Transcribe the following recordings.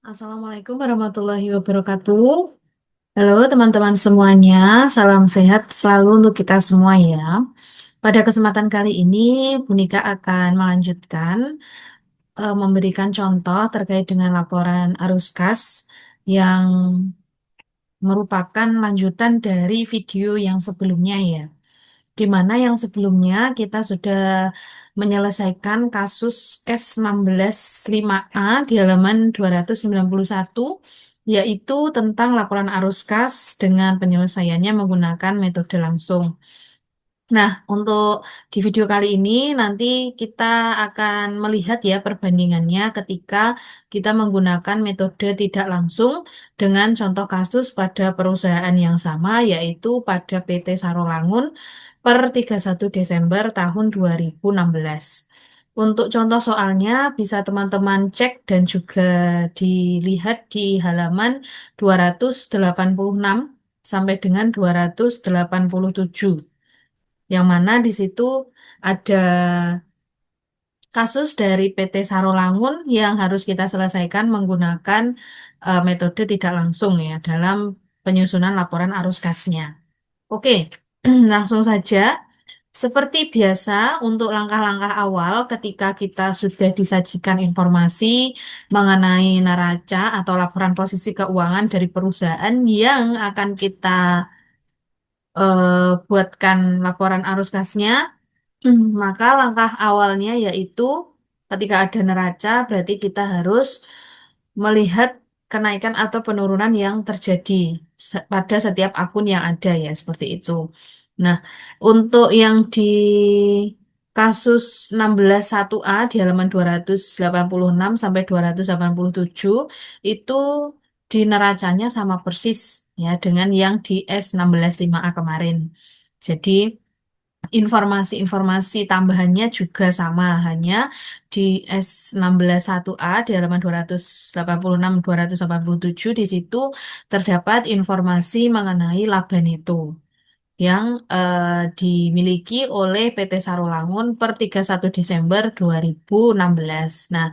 Assalamualaikum warahmatullahi wabarakatuh. Halo teman-teman semuanya, salam sehat selalu untuk kita semua ya. Pada kesempatan kali ini, Bu Nika akan melanjutkan memberikan contoh terkait dengan laporan arus kas yang merupakan lanjutan dari video yang sebelumnya ya. Di mana yang sebelumnya kita sudah menyelesaikan kasus S165A di halaman 291, yaitu tentang laporan arus kas dengan penyelesaiannya menggunakan metode langsung. Nah, untuk di video kali ini nanti kita akan melihat ya perbandingannya ketika kita menggunakan metode tidak langsung dengan contoh kasus pada perusahaan yang sama, yaitu pada PT Sarolangun per 31 Desember tahun 2016. Untuk contoh soalnya bisa teman-teman cek dan juga dilihat di halaman 286 sampai dengan 287, yang mana di situ ada kasus dari PT Sarolangun yang harus kita selesaikan menggunakan metode tidak langsung ya dalam penyusunan laporan arus kasnya. Oke, langsung saja. Seperti biasa, untuk langkah-langkah awal ketika kita sudah disajikan informasi mengenai neraca atau laporan posisi keuangan dari perusahaan yang akan kita buatkan laporan arus kasnya, maka langkah awalnya yaitu ketika ada neraca berarti kita harus melihat kenaikan atau penurunan yang terjadi pada setiap akun yang ada ya seperti itu. Nah, untuk yang di kasus 161A di halaman 286 sampai 287 itu di neracanya sama persis ya dengan yang di S165A kemarin. Jadi informasi-informasi tambahannya juga sama, hanya di S161A di halaman 286-287 di situ terdapat informasi mengenai laba neto yang dimiliki oleh PT Sarolangun per 31 Desember 2016. Nah,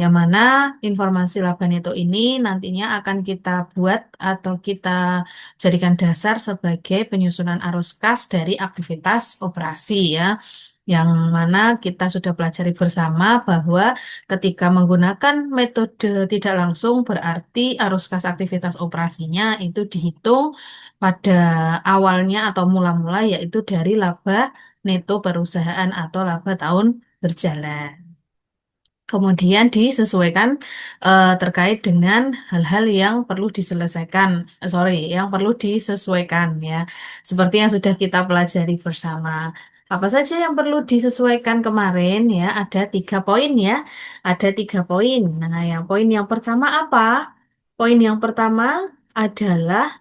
yang mana informasi laba neto ini nantinya akan kita buat atau kita jadikan dasar sebagai penyusunan arus kas dari aktivitas operasi ya. Yang mana kita sudah pelajari bersama bahwa ketika menggunakan metode tidak langsung berarti arus kas aktivitas operasinya itu dihitung pada awalnya atau mula-mula yaitu dari laba neto perusahaan atau laba tahun berjalan. Kemudian disesuaikan terkait dengan hal-hal yang perlu diselesaikan, yang perlu disesuaikan ya. Seperti yang sudah kita pelajari bersama. Apa saja yang perlu disesuaikan kemarin ya? Ada 3 poin ya. Ada 3 poin. Nah, yang poin yang pertama apa? Poin yang pertama adalah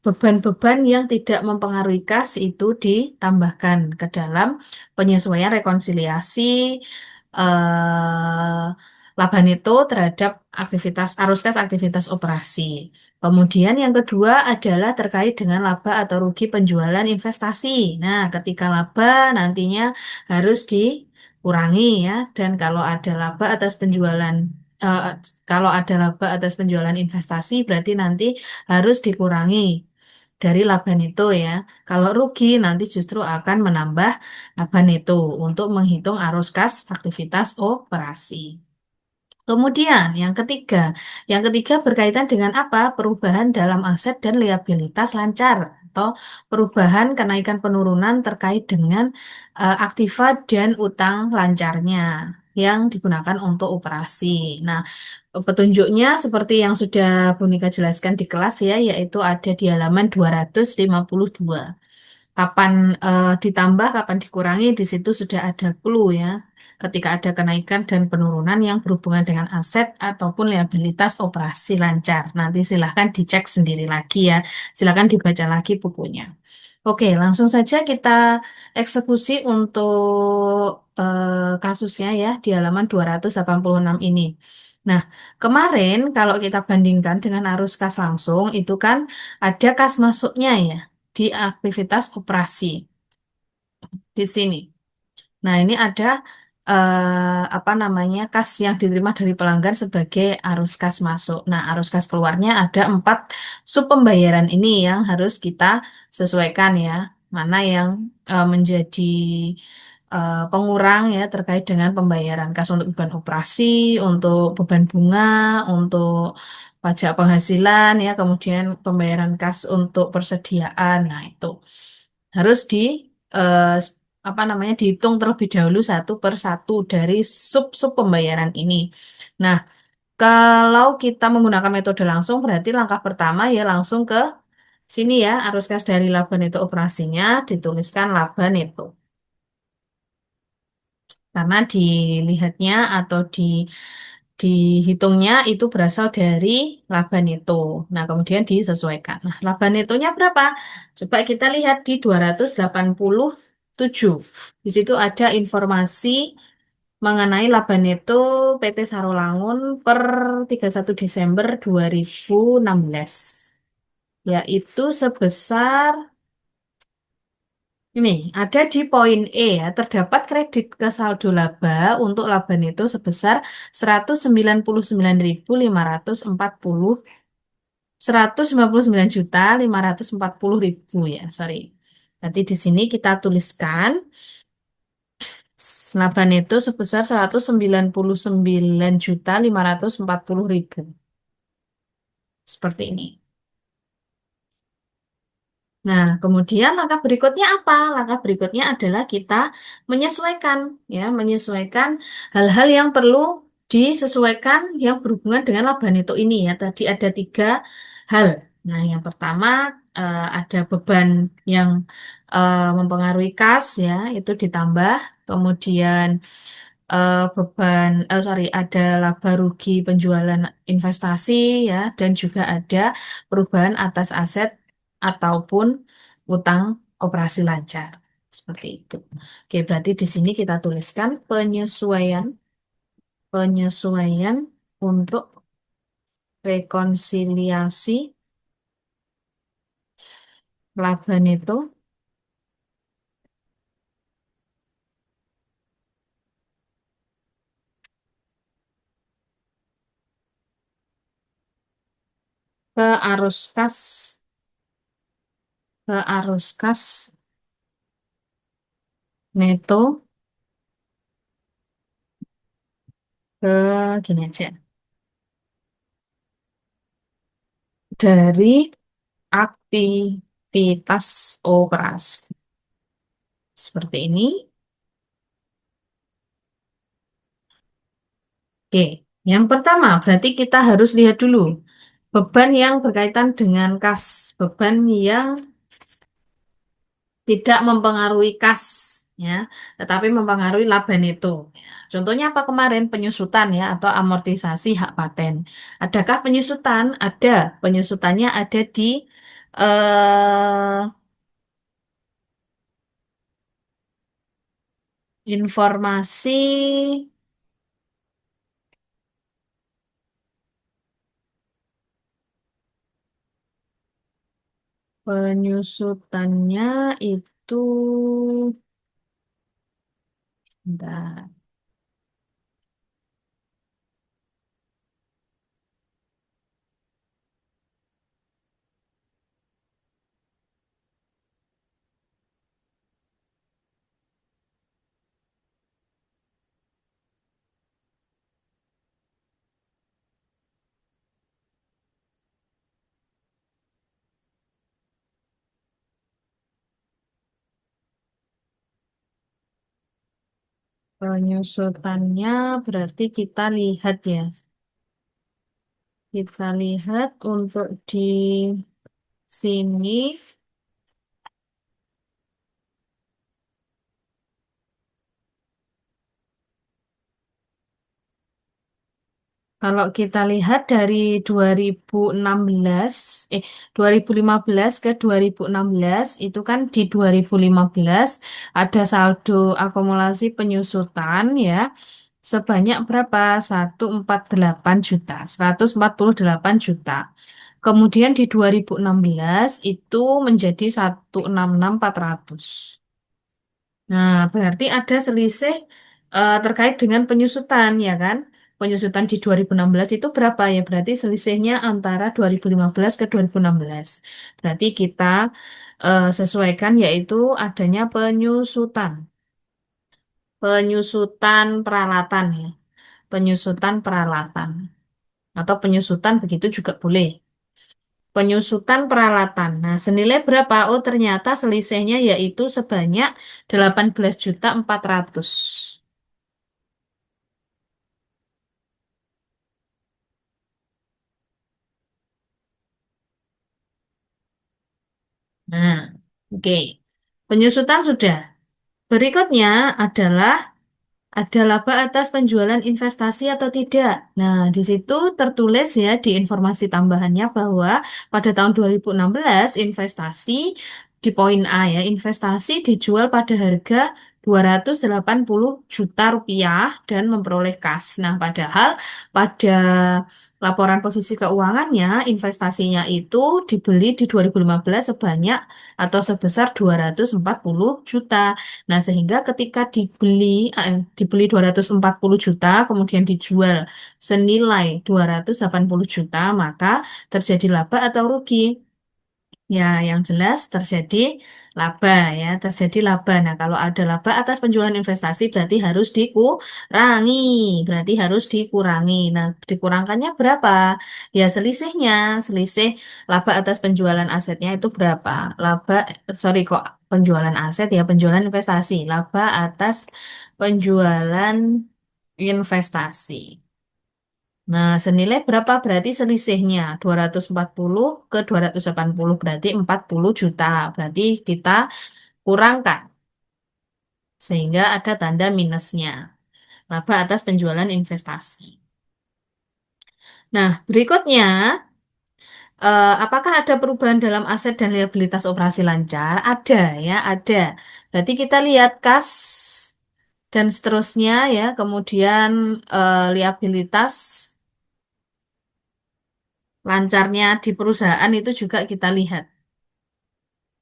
beban-beban yang tidak mempengaruhi kas itu ditambahkan ke dalam penyesuaian rekonsiliasi laba neto terhadap aktivitas arus kas aktivitas operasi. Kemudian yang kedua adalah terkait dengan laba atau rugi penjualan investasi. Nah, ketika laba nantinya harus dikurangi ya, dan eh, kalau ada laba atas penjualan investasi berarti nanti harus dikurangi dari laba neto ya. Kalau rugi nanti justru akan menambah laba neto untuk menghitung arus kas aktivitas operasi. Kemudian yang ketiga berkaitan dengan apa? Perubahan dalam aset dan liabilitas lancar atau perubahan kenaikan penurunan terkait dengan aktiva dan utang lancarnya yang digunakan untuk operasi. Nah, petunjuknya seperti yang sudah Bu Nika jelaskan di kelas ya, yaitu ada di halaman 252. Kapan ditambah, kapan dikurangi, di situ sudah ada clue ya. Ketika ada kenaikan dan penurunan yang berhubungan dengan aset ataupun liabilitas operasi lancar. Nanti silahkan dicek sendiri lagi ya. Silahkan dibaca lagi bukunya. Oke, langsung saja kita eksekusi untuk kasusnya ya di halaman 286 ini. Nah, kemarin kalau kita bandingkan dengan arus kas langsung, itu kan ada kas masuknya ya di aktivitas operasi di sini. Nah, ini ada apa namanya kas yang diterima dari pelanggan sebagai arus kas masuk. Nah, arus kas keluarnya ada 4 sub pembayaran ini yang harus kita sesuaikan ya. Mana yang menjadi pengurang ya terkait dengan pembayaran kas untuk beban operasi, untuk beban bunga, untuk pajak penghasilan ya, kemudian pembayaran kas untuk persediaan. Nah, itu harus di eh, apa namanya dihitung terlebih dahulu satu per satu dari sub-sub pembayaran ini. Nah, kalau kita menggunakan metode langsung berarti langkah pertama ya langsung ke sini ya arus kas dari laba neto operasinya dituliskan laba neto. Karena dilihatnya atau dihitungnya itu berasal dari laba neto. Nah, kemudian disesuaikan. Nah, laba netonya berapa? Coba kita lihat di 287. Di situ ada informasi mengenai laba neto PT Sarolangun per 31 Desember 2016. Yaitu sebesar ini ada di poin E ya, terdapat kredit ke saldo laba untuk laba neto sebesar 199.540 199.540.000 ya, sorry. Nanti di sini kita tuliskan laba neto sebesar 199.540.000. Seperti ini. Nah, kemudian langkah berikutnya apa? Langkah berikutnya adalah kita menyesuaikan, ya, menyesuaikan hal-hal yang perlu disesuaikan yang berhubungan dengan laba neto ini ya. Tadi ada 3 hal. Nah, yang pertama ada beban yang mempengaruhi kas, ya, itu ditambah. Kemudian sorry, ada laba rugi penjualan investasi, ya, dan juga ada perubahan atas aset ataupun utang operasi lancar. Seperti itu. Oke, berarti di sini kita tuliskan penyesuaian untuk rekonsiliasi laba neto ke arus kas ke arus kas neto ke gini aja dari aktivitas operasi. Seperti ini. Oke, yang pertama berarti kita harus lihat dulu beban yang berkaitan dengan kas, beban yang tidak mempengaruhi kas, ya, tetapi mempengaruhi laba neto. Contohnya apa kemarin penyusutan ya atau amortisasi hak paten. Adakah penyusutan? Ada. Penyusutannya ada di informasi penyusutannya itu, bentar. Penyusutannya berarti kita lihat ya. Kita lihat untuk di sini. Kalau kita lihat dari 2016, 2015 ke 2016, itu kan di 2015 ada saldo akumulasi penyusutan ya, sebanyak berapa? 148 juta, 148 juta. Kemudian di 2016 itu menjadi 166.400. Nah, berarti ada selisih terkait dengan penyusutan ya kan. Penyusutan di 2016 itu berapa ya? Berarti selisihnya antara 2015 ke 2016. Berarti kita sesuaikan yaitu adanya penyusutan. Penyusutan peralatan ya. Penyusutan peralatan. Atau penyusutan begitu juga boleh. Penyusutan peralatan. Nah, senilai berapa? Oh, ternyata selisihnya yaitu sebanyak 18.400. Nah, oke. Penyusutan sudah. Berikutnya adalah ada laba atas penjualan investasi atau tidak. Nah, di situ tertulis ya di informasi tambahannya bahwa pada tahun 2016 investasi di poin A ya, investasi dijual pada harga 280 juta rupiah dan memperoleh kas. Nah, padahal pada laporan posisi keuangannya investasinya itu dibeli di 2015 sebanyak atau sebesar 240 juta. Nah, sehingga ketika dibeli 240 juta, kemudian dijual senilai 280 juta, maka terjadi laba atau rugi. Ya, yang jelas terjadi laba ya, terjadi laba. Nah, kalau ada laba atas penjualan investasi berarti harus dikurangi, berarti harus dikurangi. Nah, dikurangkannya berapa? Ya, selisihnya, selisih laba atas penjualan asetnya itu berapa? Laba, sorry kok, penjualan aset ya, penjualan investasi. Laba atas penjualan investasi. Nah, senilai berapa berarti selisihnya? 240 ke 280 berarti 40 juta. Berarti kita kurangkan sehingga ada tanda minusnya. Laba atas penjualan investasi. Nah, berikutnya, apakah ada perubahan dalam aset dan liabilitas operasi lancar? Ada ya, ada. Berarti kita lihat kas dan seterusnya ya, kemudian liabilitas lancarnya di perusahaan itu juga kita lihat.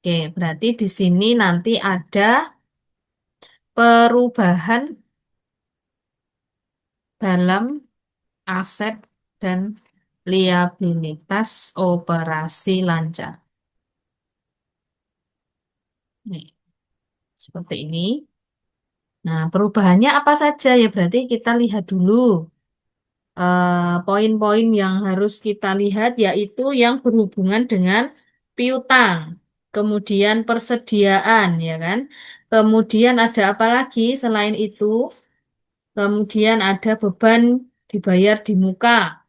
Oke, berarti di sini nanti ada perubahan dalam aset dan liabilitas operasi lancar. Nih, seperti ini. Nah, perubahannya apa saja ya? Berarti kita lihat dulu poin-poin yang harus kita lihat yaitu yang berhubungan dengan piutang, kemudian persediaan, ya kan? Kemudian ada apa lagi selain itu? Kemudian ada beban dibayar di muka,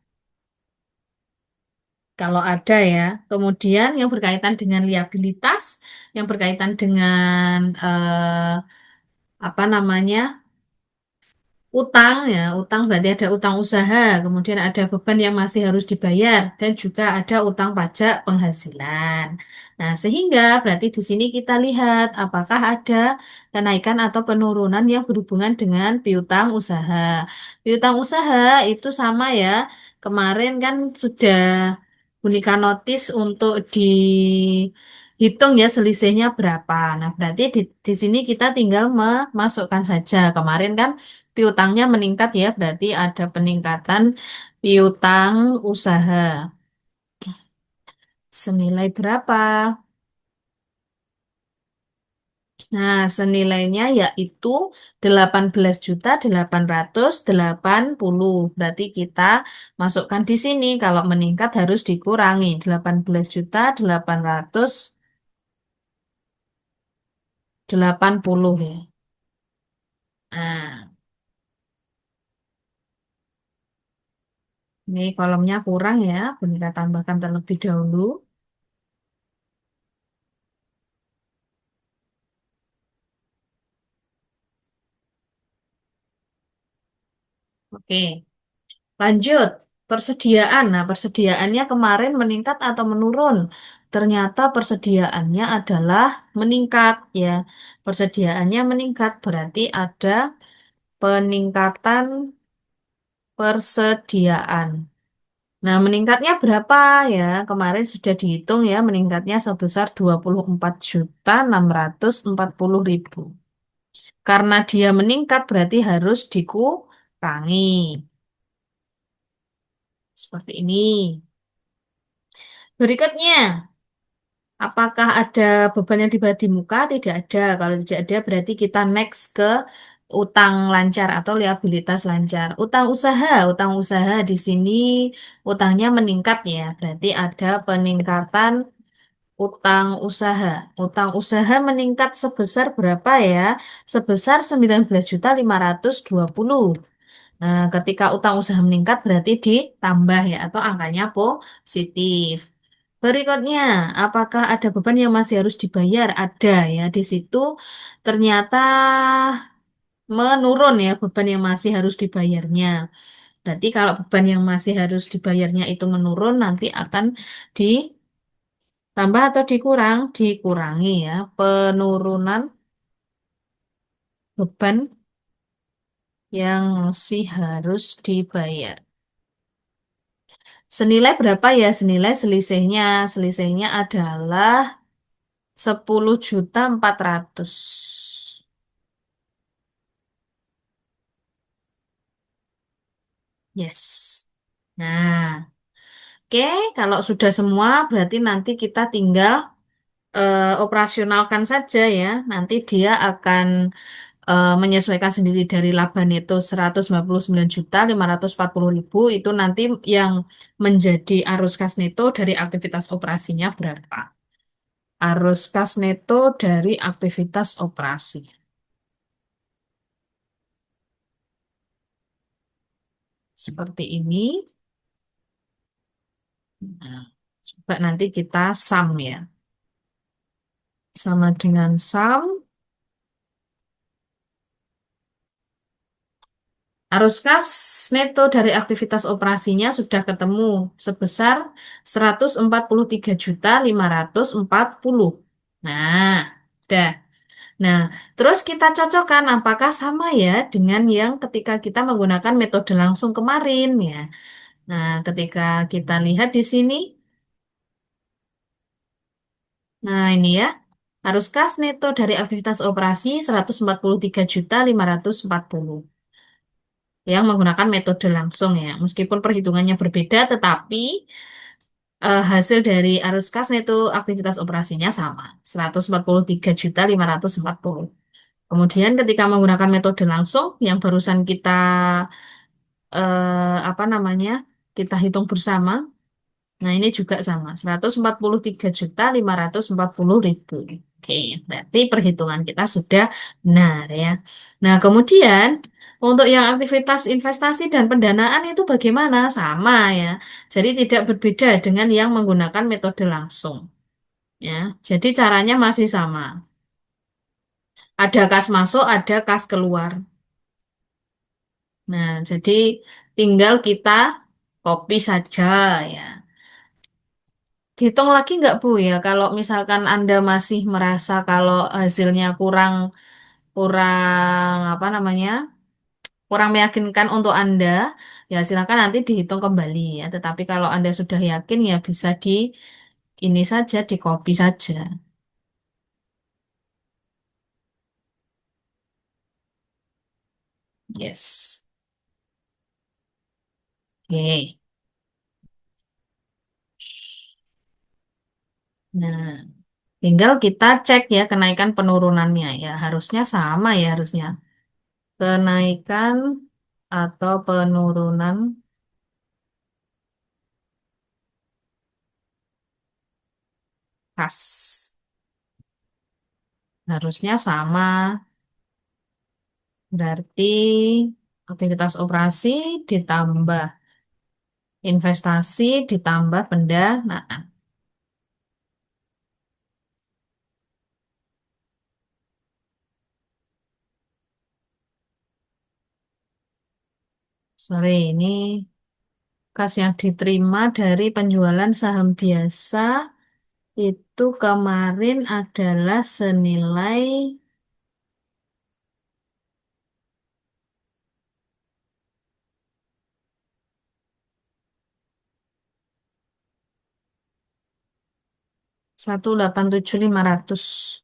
kalau ada ya. Kemudian yang berkaitan dengan liabilitas, yang berkaitan dengan apa namanya? Utang ya, utang berarti ada utang usaha, kemudian ada beban yang masih harus dibayar, dan juga ada utang pajak penghasilan. Nah, sehingga berarti di sini kita lihat apakah ada kenaikan atau penurunan yang berhubungan dengan piutang usaha. Piutang usaha itu sama ya, kemarin kan sudah Bunika notis untuk dihitung ya selisihnya berapa. Nah, berarti di sini kita tinggal memasukkan saja. Kemarin kan piutangnya meningkat ya, berarti ada peningkatan piutang usaha. Senilai berapa? Nah, senilainya yaitu 18.880. Berarti kita masukkan di sini. Kalau meningkat harus dikurangi. 18.880 ya. Nah, ini kolomnya kurang ya. Boneka tambahkan terlebih dahulu. Oke. Lanjut, persediaan. Nah, persediaannya kemarin meningkat atau menurun? Ternyata persediaannya adalah meningkat ya. Persediaannya meningkat berarti ada peningkatan persediaan. Nah, meningkatnya berapa ya? Kemarin sudah dihitung ya, meningkatnya sebesar 24.640.000. Karena dia meningkat berarti harus dikurangi. Seperti ini. Berikutnya, apakah ada beban yang dibayar di muka? Tidak ada. Kalau tidak ada, berarti kita next ke utang lancar atau liabilitas lancar. Utang usaha di sini utangnya meningkat ya. Berarti ada peningkatan utang usaha. Utang usaha meningkat sebesar berapa ya? Sebesar 19.520. Nah, ketika utang usaha meningkat berarti ditambah ya atau angkanya positif. Berikutnya, apakah ada beban yang masih harus dibayar? Ada ya. Di situ ternyata menurun ya beban yang masih harus dibayarnya. Berarti kalau beban yang masih harus dibayarnya itu menurun, nanti akan ditambah atau dikurangi ya. Penurunan beban yang masih harus dibayar. Senilai berapa ya? Senilai selisihnya. Selisihnya adalah 10.400.000. Yes. Nah, oke, kalau sudah semua berarti nanti kita tinggal operasionalkan saja ya. Nanti dia akan menyesuaikan sendiri dari laba neto 159.540.000 itu nanti yang menjadi arus kas neto dari aktivitas operasinya berapa. Arus kas neto dari aktivitas operasi. Seperti ini. Nah, coba nanti kita sum ya. Sama dengan sum, arus kas neto dari aktivitas operasinya sudah ketemu sebesar 143.540. Nah, udah. Nah, terus kita cocokkan apakah sama ya dengan yang ketika kita menggunakan metode langsung kemarin ya. Nah, ketika kita lihat di sini, nah ini ya, arus kas neto dari aktivitas operasi 143.540 yang menggunakan metode langsung ya. Meskipun perhitungannya berbeda, tetapi hasil dari arus kas neto aktivitas operasinya sama, 143.540. Kemudian ketika menggunakan metode langsung yang barusan kita apa namanya? Kita hitung bersama. Nah, ini juga sama, 143.540.000. Oke, berarti perhitungan kita sudah benar ya. Nah, kemudian untuk yang aktivitas investasi dan pendanaan itu bagaimana? Sama ya. Jadi tidak berbeda dengan yang menggunakan metode langsung ya. Jadi caranya masih sama. Ada kas masuk, ada kas keluar. Nah, jadi tinggal kita copy saja ya. Dihitung lagi nggak Bu ya, kalau misalkan Anda masih merasa kalau hasilnya kurang kurang apa namanya kurang meyakinkan untuk Anda, ya silakan nanti dihitung kembali ya. Tetapi kalau Anda sudah yakin ya bisa di ini saja, di copy saja. Yes. Oke. Nah, tinggal kita cek ya kenaikan penurunannya ya. Harusnya sama ya harusnya. Kenaikan atau penurunan kas. Harusnya sama. Berarti aktivitas operasi ditambah investasi ditambah pendanaan. Sorry, ini kas yang diterima dari penjualan saham biasa itu kemarin adalah senilai 187.500.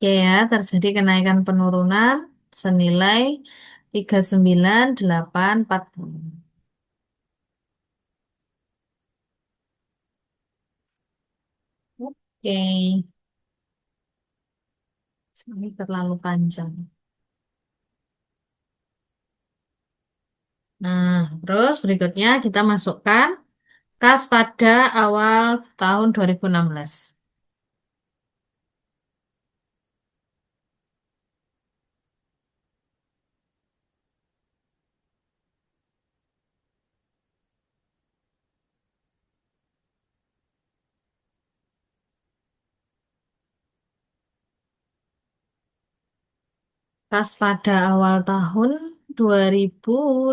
Oke ya, terjadi kenaikan penurunan senilai 39.840. Oke, ini terlalu panjang. Nah, terus berikutnya kita masukkan kas pada awal tahun 2016. Kas pada awal tahun 2015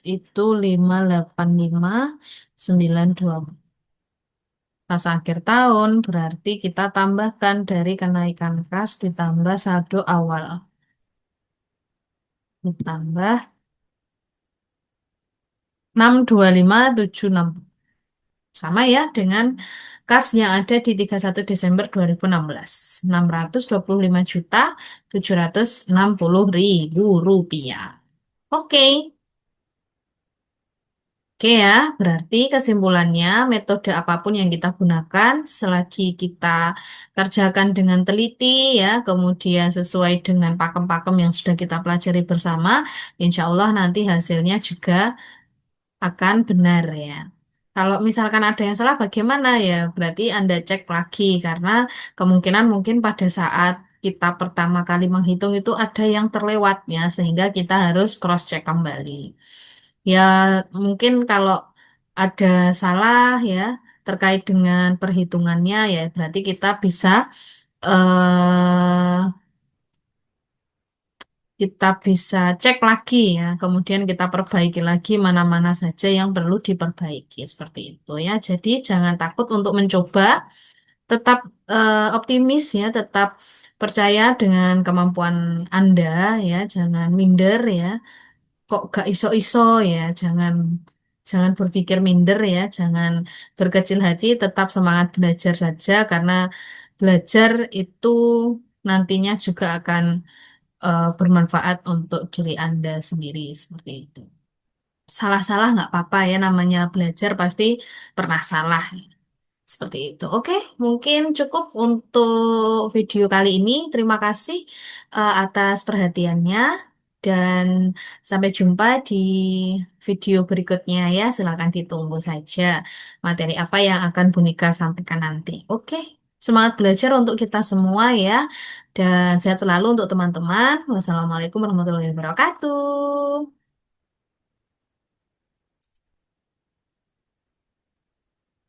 itu 585.92. Pas akhir tahun berarti kita tambahkan dari kenaikan kas ditambah saldo awal. Ditambah 625.76. Sama ya dengan kas yang ada di 31 Desember 2016. 625.760.000 rupiah. Oke. Oke ya, berarti kesimpulannya metode apapun yang kita gunakan selagi kita kerjakan dengan teliti ya, kemudian sesuai dengan pakem-pakem yang sudah kita pelajari bersama, insya Allah nanti hasilnya juga akan benar ya. Kalau misalkan ada yang salah bagaimana ya? Berarti Anda cek lagi karena kemungkinan mungkin pada saat kita pertama kali menghitung itu ada yang terlewatnya sehingga kita harus cross check kembali. Ya, mungkin kalau ada salah ya terkait dengan perhitungannya ya berarti kita bisa eh kita bisa cek lagi ya, kemudian kita perbaiki lagi mana-mana saja yang perlu diperbaiki seperti itu ya. Jadi jangan takut untuk mencoba, tetap optimis ya, tetap percaya dengan kemampuan Anda ya, jangan minder ya. Kok gak iso-iso ya, jangan jangan berpikir minder ya, jangan berkecil hati, tetap semangat belajar saja karena belajar itu nantinya juga akan bermanfaat untuk diri Anda sendiri seperti itu. Salah-salah nggak apa-apa ya, namanya belajar pasti pernah salah. Seperti itu. Oke, mungkin cukup untuk video kali ini. Terima kasih atas perhatiannya dan sampai jumpa di video berikutnya ya. Silakan ditunggu saja materi apa yang akan Bu Nika sampaikan nanti. Oke, semangat belajar untuk kita semua ya. Dan sehat selalu untuk teman-teman. Wassalamualaikum warahmatullahi wabarakatuh.